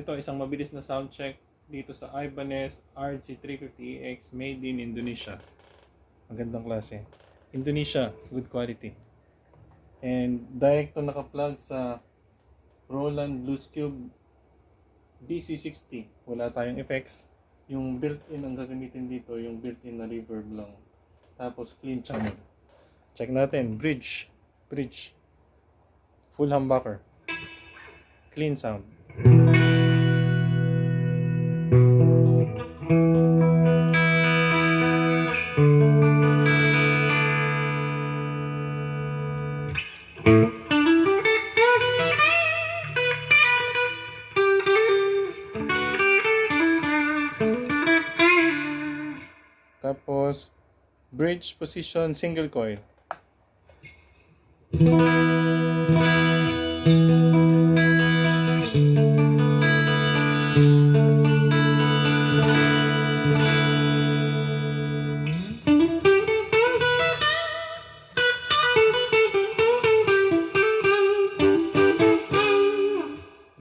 ito, isang mabilis na sound check dito sa Ibanez RG350EX made in Indonesia. Magandang klase. Indonesia, good quality. And direct to naka-plug sa Roland Blues Cube BC60. Wala tayong effects. Yung built-in ang gagamitin dito, yung built-in na reverb lang. Tapos clean channel. Check natin, bridge. Full humbucker. Clean sound. Tapos bridge position single coil.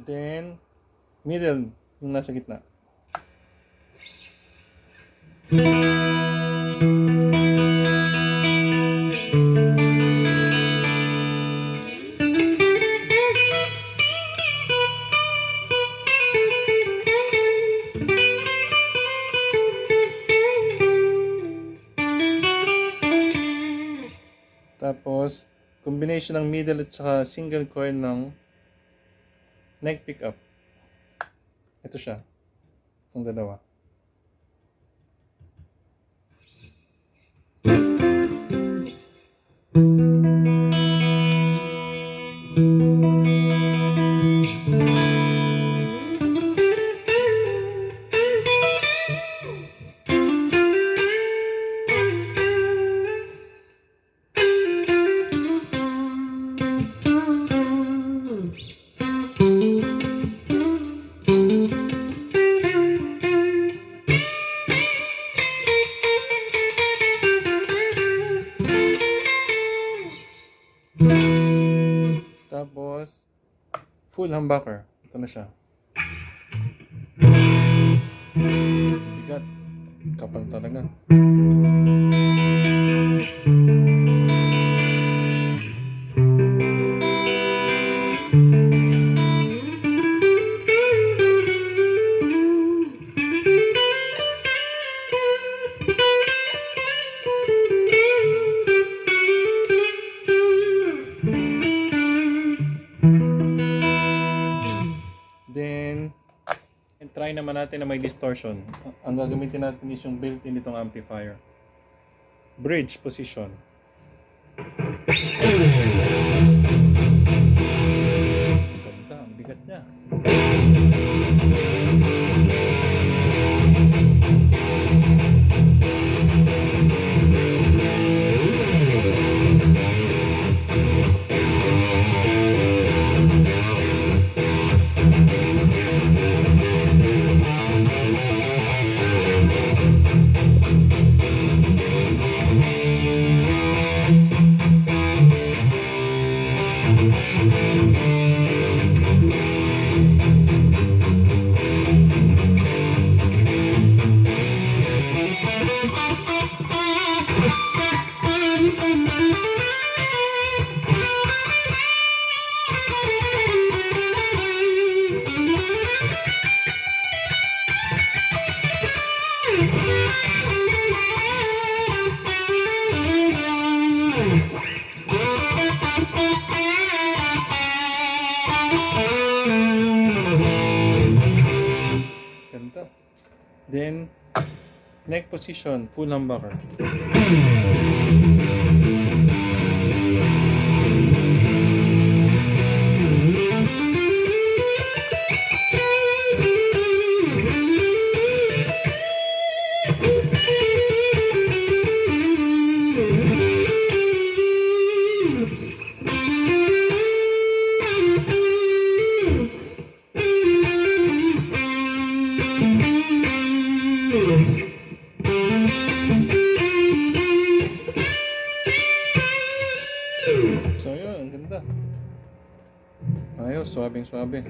Then middle, yung nasa gitna. Tapos, combination ng middle at saka single coil ng neck pickup. Ito siya. Itong dalawa. Tapos, full humbucker. Ito na siya. Bigat. Kapal talaga. Then, try naman natin na may distortion. Ang gagamitin natin is yung built-in itong amplifier. Bridge position. Ang ganda, ang bigat niya. Ganda. Then, neck position, full humbucker. So yun, ang ganda. Ayos, swabing-swabe.